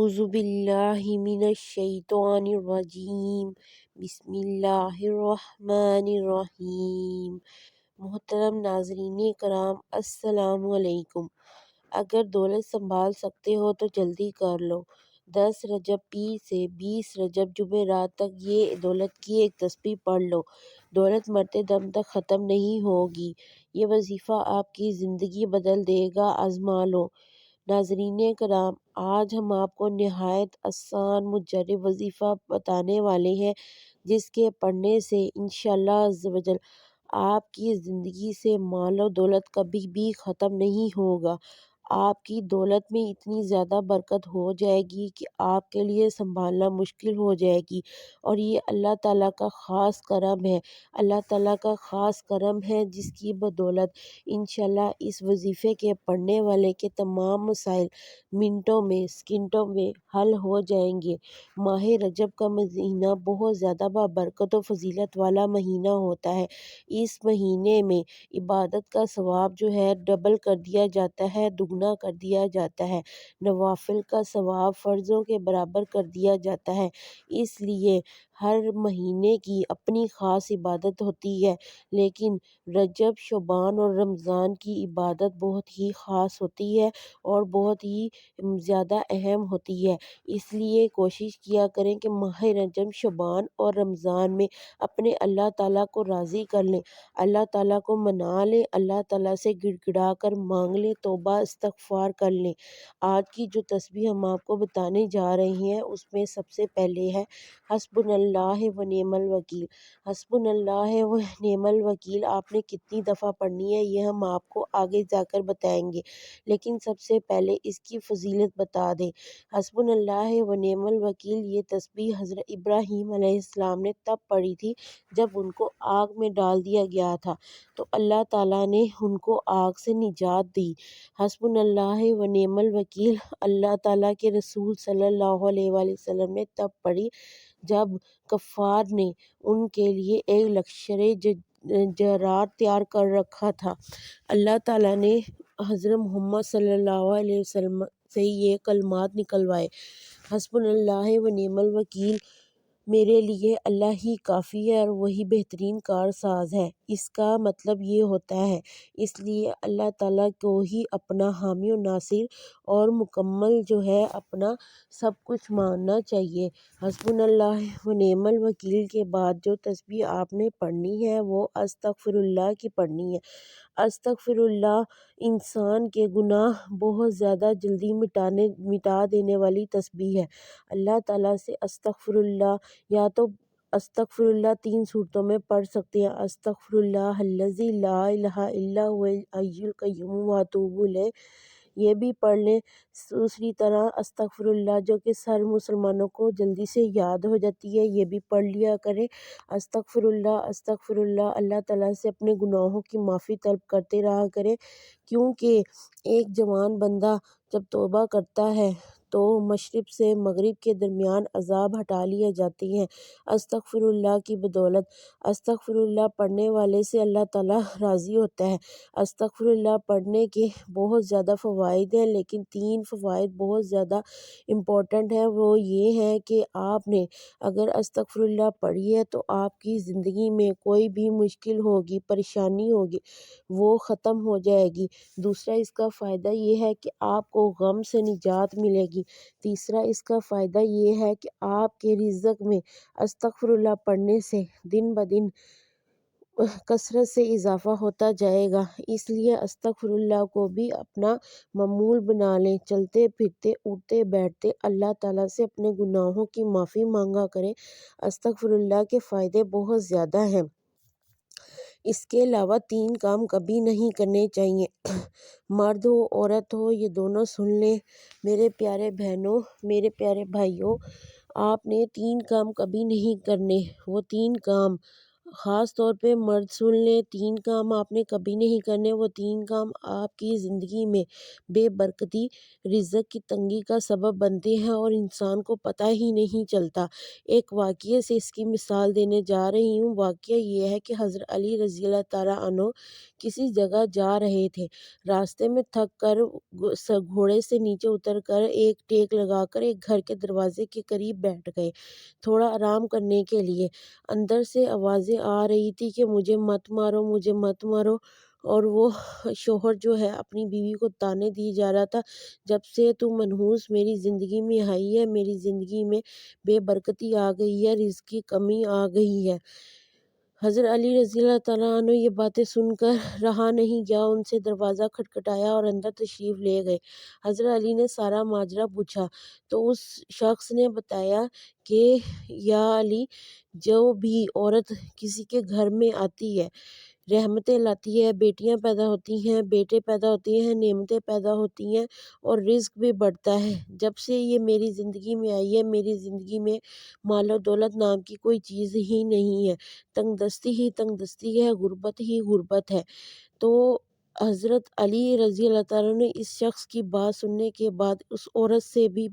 اعوذ باللہ من الشیطان الرجیم، بسم اللہ الرحمن الرحیم۔ محترم ناظرین کرام، السلام علیکم۔ اگر دولت سنبھال سکتے ہو تو جلدی کر لو۔ 10 رجب پیر سے 20 رجب جمعرات تک یہ دولت کی ایک تسبیح پڑھ لو۔ دولت مرتے دم تک ختم نہیں ہوگی۔ یہ وظیفہ آپ کی زندگی بدل دے گا، آزما لو۔ ناظرین کرام، آج ہم آپ کو نہایت آسان مجرب وظیفہ بتانے والے ہیں، جس کے پڑھنے سے انشاءاللہ عز و جل آپ کی زندگی سے مال و دولت کبھی بھی ختم نہیں ہوگا۔ آپ کی دولت میں اتنی زیادہ برکت ہو جائے گی کہ آپ کے لیے سنبھالنا مشکل ہو جائے گی، اور یہ اللہ تعالیٰ کا خاص کرم ہے۔ اللہ تعالیٰ کا خاص کرم ہے جس کی بدولت انشاءاللہ اس وظیفے کے پڑھنے والے کے تمام مسائل منٹوں میں سیکنڈوں میں حل ہو جائیں گے۔ ماہ رجب کا مہینہ بہت زیادہ بابرکت و فضیلت والا مہینہ ہوتا ہے۔ اس مہینے میں عبادت کا ثواب جو ہے ڈبل کر دیا جاتا ہے، دگنا کر دیا جاتا ہے۔ نوافل کا ثواب فرضوں کے برابر کر دیا جاتا ہے۔ اس لیے ہر مہینے کی اپنی خاص عبادت ہوتی ہے، لیکن رجب، شعبان اور رمضان کی عبادت بہت ہی خاص ہوتی ہے اور بہت ہی زیادہ اہم ہوتی ہے۔ اس لیے کوشش کیا کریں کہ ماہ رجب، شعبان اور رمضان میں اپنے اللہ تعالیٰ کو راضی کر لیں، اللہ تعالیٰ کو منا لیں، اللہ تعالیٰ سے گڑ گڑا کر مانگ لیں، توبہ استغفار کر لیں۔ آج کی جو تسبیح ہم آپ کو بتانے جا رہے ہیں، اس میں سب سے پہلے ہے حسبنا اللہ و نعم الوکیل۔ حسبنا اللہ و نعم الوکیل آپ نے کتنی دفعہ پڑھنی ہے یہ ہم آپ کو آگے جا کر بتائیں گے، لیکن سب سے پہلے اس کی فضیلت بتا دیں۔ حسبنا اللہ و نعم الوکیل یہ تسبیح حضرت ابراہیم علیہ السلام نے تب پڑھی تھی جب ان کو آگ میں ڈال دیا گیا تھا، تو اللہ تعالیٰ نے ان کو آگ سے نجات دی۔ حسبنا اللہ و نعم الوکیل اللہ تعالیٰ کے رسول صلی اللہ علیہ وآلہ وسلم نے تب پڑھی جب کفار نے ان کے لیے ایک لشکر جرار تیار کر رکھا تھا۔ اللہ تعالیٰ نے حضرت محمد صلی اللہ علیہ وسلم سے یہ کلمات نکلوائے، حسبنا اللہ و نعم الوکیل، میرے لیے اللہ ہی کافی ہے اور وہی بہترین کار ساز ہے۔ اس کا مطلب یہ ہوتا ہے، اس لیے اللہ تعالیٰ کو ہی اپنا حامی و ناصر اور مکمل جو ہے اپنا سب کچھ ماننا چاہیے۔ حسبنا اللہ و نعم الوکیل کے بعد جو تسبیح آپ نے پڑھنی ہے وہ استغفر اللہ کی پڑھنی ہے۔ استغفر اللہ انسان کے گناہ بہت زیادہ جلدی مٹا دینے والی تسبیح ہے۔ اللہ تعالیٰ سے استغفر اللہ یا تو استغفر اللہ 3 صورتوں میں پڑھ سکتے ہیں: استغفر اللہ الذی لا الہ الا هو الحی القیوم واتوب الیہ، یہ بھی پڑھ لیں۔ دوسری طرح استغفر اللہ جو کہ سر مسلمانوں کو جلدی سے یاد ہو جاتی ہے، یہ بھی پڑھ لیا کریں۔ استغفر اللہ اللہ تعالیٰ سے اپنے گناہوں کی معافی طلب کرتے رہا کریں، کیونکہ ایک جوان بندہ جب توبہ کرتا ہے تو مشرق سے مغرب کے درمیان عذاب ہٹا لیے جاتے ہیں استغفر اللہ کی بدولت۔ استغفر اللہ پڑھنے والے سے اللہ تعالیٰ راضی ہوتا ہے۔ استغفر اللہ پڑھنے کے بہت زیادہ فوائد ہیں، لیکن 3 فوائد بہت زیادہ امپورٹنٹ ہیں۔ وہ یہ ہیں کہ آپ نے اگر استغفر اللہ پڑھی ہے تو آپ کی زندگی میں کوئی بھی مشکل ہوگی، پریشانی ہوگی، وہ ختم ہو جائے گی۔ دوسرا اس کا فائدہ یہ ہے کہ آپ کو غم سے نجات ملے گی۔ تیسرا اس کا فائدہ یہ ہے کہ آپ کے رزق میں استغفر اللہ پڑھنے سے دن بدن کثرت سے اضافہ ہوتا جائے گا۔ اس لیے استغفر اللہ کو بھی اپنا معمول بنا لیں، چلتے پھرتے اٹھتے بیٹھتے اللہ تعالیٰ سے اپنے گناہوں کی معافی مانگا کریں۔ استغفر اللہ کے فائدے بہت زیادہ ہیں۔ اس کے علاوہ 3 کام کبھی نہیں کرنے چاہیے، مرد ہو عورت ہو یہ دونوں سن لیں۔ میرے پیارے بہنوں، میرے پیارے بھائیوں، آپ نے 3 کام کبھی نہیں کرنے۔ وہ 3 کام خاص طور پہ مرد سن لیں، 3 کام آپ نے کبھی نہیں کرنے، وہ 3 کام آپ کی زندگی میں بے برکتی، رزق کی تنگی کا سبب بنتے ہیں اور انسان کو پتہ ہی نہیں چلتا۔ ایک واقعے سے اس کی مثال دینے جا رہی ہوں۔ واقعہ یہ ہے کہ حضرت علی رضی اللہ تعالیٰ عنہ کسی جگہ جا رہے تھے۔ راستے میں تھک کر گھوڑے سے نیچے اتر کر ایک ٹیک لگا کر ایک گھر کے دروازے کے قریب بیٹھ گئے، تھوڑا آرام کرنے کے لیے۔ اندر سے آوازیں آ رہی تھی کہ مجھے مت مارو، مجھے مت مارو، اور وہ شوہر جو ہے اپنی بیوی کو طعنے دی جا رہا تھا، جب سے تو منحوس میری زندگی میں آئی ہے، میری زندگی میں بے برکتی آ گئی ہے، رزق کی کمی آ گئی ہے۔ حضرت علی رضی اللہ تعالیٰ عنہ یہ باتیں سن کر رہا نہیں گیا، ان سے دروازہ کھٹکھٹایا اور اندر تشریف لے گئے۔ حضرت علی نے سارا ماجرا پوچھا تو اس شخص نے بتایا کہ یا علی، جو بھی عورت کسی کے گھر میں آتی ہے، رحمتیں لاتی ہے، بیٹیاں پیدا ہوتی ہیں، بیٹے پیدا ہوتے ہیں، نعمتیں پیدا ہوتی ہیں اور رزق بھی بڑھتا ہے۔ جب سے یہ میری زندگی میں آئی ہے، میری زندگی میں مال و دولت نام کی کوئی چیز ہی نہیں ہے، تنگ دستی ہی تنگ دستی ہے، غربت ہی غربت ہے۔ تو حضرت علی رضی اللہ تعالیٰ نے اس شخص کی بات سننے کے بعد اس عورت سے بھی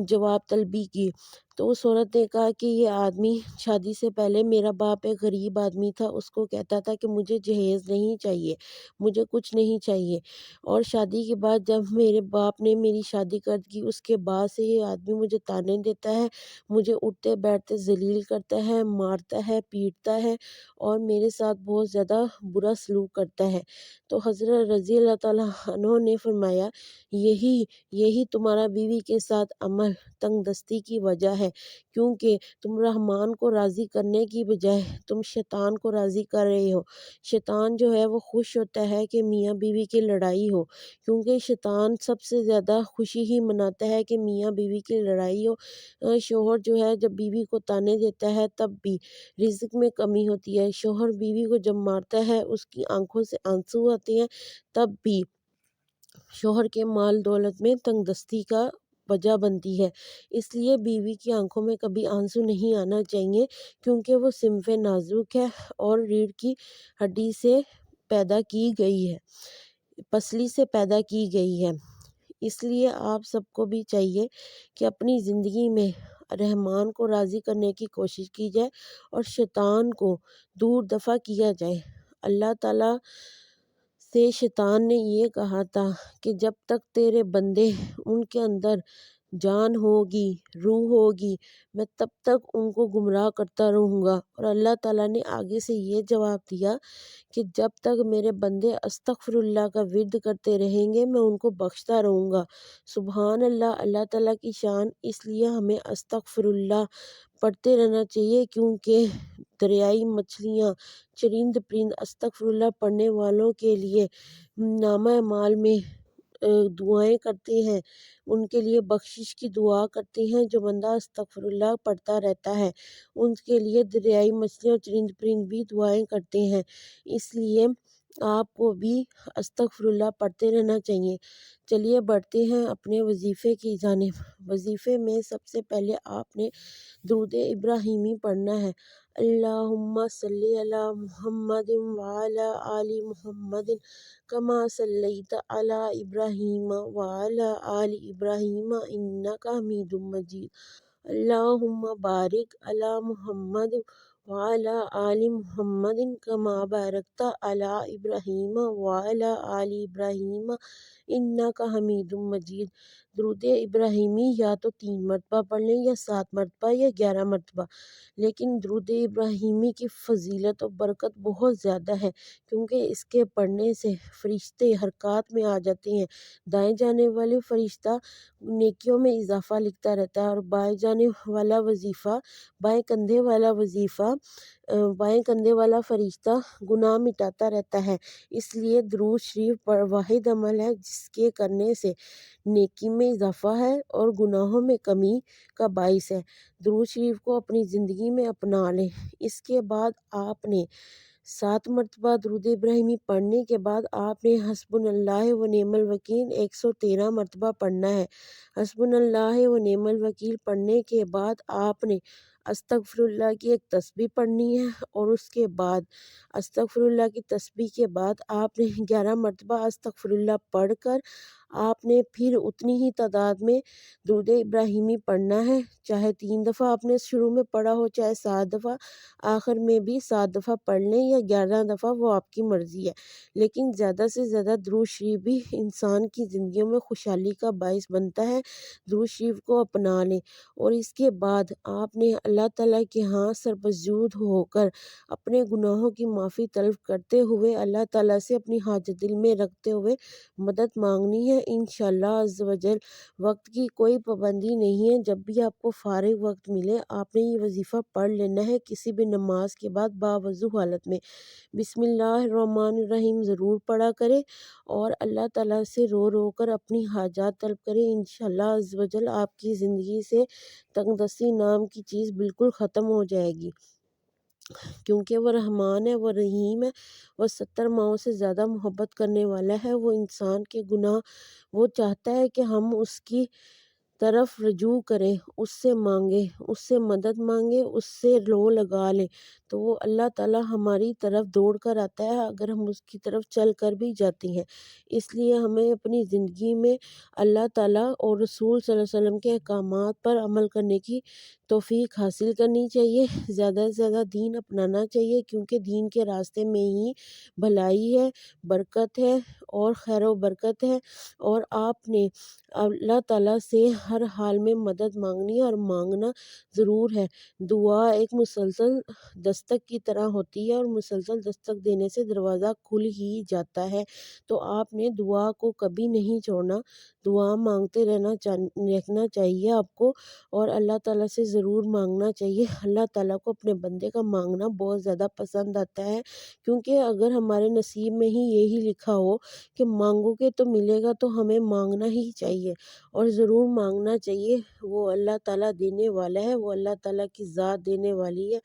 جواب طلبی کی، تو اس عورت نے کہا کہ یہ آدمی شادی سے پہلے، میرا باپ ایک غریب آدمی تھا، اس کو کہتا تھا کہ مجھے جہیز نہیں چاہیے، مجھے کچھ نہیں چاہیے، اور شادی کے بعد جب میرے باپ نے میری شادی کر دی، اس کے بعد سے یہ آدمی مجھے طعنے دیتا ہے، مجھے اٹھتے بیٹھتے ذلیل کرتا ہے، مارتا ہے، پیٹتا ہے اور میرے ساتھ بہت زیادہ برا سلوک کرتا ہے۔ تو حضرت رضی اللہ تعالیٰ عنہ نے فرمایا، یہی تمہارا بیوی کے ساتھ عمل تنگ دستی کی وجہ ہے، کیونکہ تم رحمان کو راضی کرنے کی بجائے تم شیطان کو راضی کر رہے ہو۔ شیطان جو ہے وہ خوش ہوتا ہے کہ میاں بیوی کی لڑائی ہو، کیونکہ شیطان سب سے زیادہ خوشی ہی مناتا ہے کہ میاں بیوی کی لڑائی ہو۔ شوہر جو ہے جب بیوی کو طعنے دیتا ہے تب بھی رزق میں کمی ہوتی ہے، شوہر بیوی کو جب مارتا ہے، اس کی آنکھوں سے آنسو آتے ہیں، تب بھی شوہر کے مال دولت میں تنگ دستی کا وجہ بنتی ہے۔ اس لیے بیوی کی آنکھوں میں کبھی آنسو نہیں آنا چاہیے، کیونکہ وہ صنف نازک ہے اور ریڑھ کی ہڈی سے پیدا کی گئی ہے، پسلی سے پیدا کی گئی ہے۔ اس لیے آپ سب کو بھی چاہیے کہ اپنی زندگی میں رحمان کو راضی کرنے کی کوشش کی جائے اور شیطان کو دور دفع کیا جائے۔ اللہ تعالیٰ سے شیطان نے یہ کہا تھا کہ جب تک تیرے بندے، ان کے اندر جان ہوگی، روح ہوگی، میں تب تک ان کو گمراہ کرتا رہوں گا۔ اور اللہ تعالیٰ نے آگے سے یہ جواب دیا کہ جب تک میرے بندے استغفر اللہ کا ورد کرتے رہیں گے، میں ان کو بخشتا رہوں گا۔ سبحان اللہ، اللہ تعالیٰ کی شان۔ اس لیے ہمیں استغفر اللہ پڑھتے رہنا چاہیے، کیونکہ دریائی مچھلیاں، چرند پرند استغفر اللہ پڑھنے والوں کے لیے نامہ اعمال میں دعائیں کرتے ہیں، ان کے لیے بخشش کی دعا کرتے ہیں۔ جو بندہ استغفر اللہ پڑھتا رہتا ہے، ان کے لیے دریائی مچھلیاں اور چرند پرند بھی دعائیں کرتے ہیں۔ اس لیے آپ کو بھی استغفر اللہ پڑھتے رہنا چاہیے۔ چلیے بڑھتے ہیں اپنے وظیفے کی جانب۔ وظیفے میں سب سے پہلے آپ نے درود ابراہیمی پڑھنا ہے۔ اللہم صلی علی محمد وعلی آل محمد کما صلیت علی ابراہیم وعلی آل ابراہیم انک حمید مجید۔ اللہم بارک علی محمد وعلی آل محمد کما بارکت علی ابراہیم وعلی آل ابراہیم انک حمید مجید۔ درود ابراہیمی یا تو 3 مرتبہ پڑھ لیں یا 7 مرتبہ یا 11 مرتبہ، لیکن درود ابراہیمی کی فضیلت و برکت بہت زیادہ ہے، کیونکہ اس کے پڑھنے سے فرشتے حرکات میں آ جاتے ہیں۔ دائیں جانے والے فرشتہ نیکیوں میں اضافہ لکھتا رہتا ہے، اور بائیں جانے والا وظیفہ، بائیں کندھے والا وظیفہ، بائیں کندھے والا فرشتہ گناہ مٹاتا رہتا ہے۔ اس لیے درود شریف واحد عمل ہے جس کے کرنے سے نیکی میں اضافہ ہے اور گناہوں میں کمی کا باعث ہے۔ درود شریف کو اپنی زندگی میں اپنا لیں۔ اس کے بعد آپ نے 7 مرتبہ درود ابراہیمی پڑھنے کے بعد آپ نے حسبنا اللہ و نعم الوکیل 113 مرتبہ پڑھنا ہے۔ حسبنا اللہ و نعم الوکیل پڑھنے کے بعد آپ نے استغفراللہ کی ایک تسبیح پڑھنی ہے، اور اس کے بعد استغفراللہ کی تسبیح کے بعد آپ نے 11 مرتبہ استغفراللہ پڑھ کر آپ نے پھر اتنی ہی تعداد میں درود ابراہیمی پڑھنا ہے، چاہے 3 دفعہ آپ نے شروع میں پڑھا ہو، چاہے 7 دفعہ، آخر میں بھی 7 دفعہ پڑھ لیں یا 11 دفعہ، وہ آپ کی مرضی ہے۔ لیکن زیادہ سے زیادہ درود شریف بھی انسان کی زندگیوں میں خوشحالی کا باعث بنتا ہے، درود شریف کو اپنا لیں۔ اور اس کے بعد آپ نے اللہ تعالیٰ کے ہاں سربسجود ہو کر اپنے گناہوں کی معافی طلب کرتے ہوئے اللہ تعالیٰ سے اپنی حاجت دل میں رکھتے ہوئے مدد مانگنی ہے انشاءاللہ عز و جل۔ وقت کی کوئی پابندی نہیں ہے، جب بھی آپ کو فارغ وقت ملے آپ نے یہ وظیفہ پڑھ لینا ہے کسی بھی نماز کے بعد باوضو حالت میں۔ بسم اللہ الرحمن الرحیم ضرور پڑھا کرے اور اللہ تعالیٰ سے رو رو کر اپنی حاجات طلب کرے، انشاءاللہ عز و جل آپ کی زندگی سے تنگ دستی نام کی چیز بالکل ختم ہو جائے گی، کیونکہ وہ رحمان ہے، وہ رحیم ہے، وہ 70 ماؤں سے زیادہ محبت کرنے والا ہے۔ وہ انسان کے گناہ وہ چاہتا ہے کہ ہم اس کی طرف رجوع کریں، اس سے مانگیں، اس سے مدد مانگیں، اس سے رو لگا لیں، تو وہ اللہ تعالیٰ ہماری طرف دوڑ کر آتا ہے اگر ہم اس کی طرف چل کر بھی جاتے ہیں۔ اس لیے ہمیں اپنی زندگی میں اللہ تعالیٰ اور رسول صلی اللہ علیہ وسلم کے احکامات پر عمل کرنے کی توفیق حاصل کرنی چاہیے، زیادہ سے زیادہ دین اپنانا چاہیے، کیونکہ دین کے راستے میں ہی بھلائی ہے، برکت ہے اور خیر و برکت ہے۔ اور آپ نے اللہ تعالیٰ سے ہر حال میں مدد مانگنی اور مانگنا ضرور ہے۔ دعا ایک مسلسل دستک کی طرح ہوتی ہے، اور مسلسل دستک دینے سے دروازہ کھل ہی جاتا ہے، تو آپ نے دعا کو کبھی نہیں چھوڑنا، دعا مانگتے رہنا چاہیے آپ کو، اور اللہ تعالیٰ سے ضرور مانگنا چاہیے۔ اللہ تعالیٰ کو اپنے بندے کا مانگنا بہت زیادہ پسند آتا ہے، کیونکہ اگر ہمارے نصیب میں ہی یہی لکھا ہو کہ مانگو گے تو ملے گا، تو ہمیں مانگنا ہی چاہیے اور ضرور مانگنا چاہیے۔ وہ اللہ تعالیٰ دینے والا ہے، وہ اللہ تعالیٰ کی ذات دینے والی ہے۔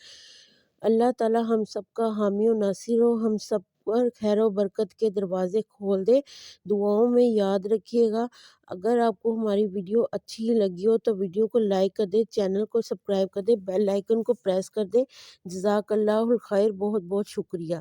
اللہ تعالیٰ ہم سب کا حامی و ناصر ہو، ہم سب پر خیر و برکت کے دروازے کھول دے۔ دعاؤں میں یاد رکھیے گا۔ اگر آپ کو ہماری ویڈیو اچھی لگی ہو تو ویڈیو کو لائک کر دیں، چینل کو سبسکرائب کر دیں، بیل آئیکن کو پریس کر دیں۔ جزاک اللہ الخیر، بہت بہت شکریہ۔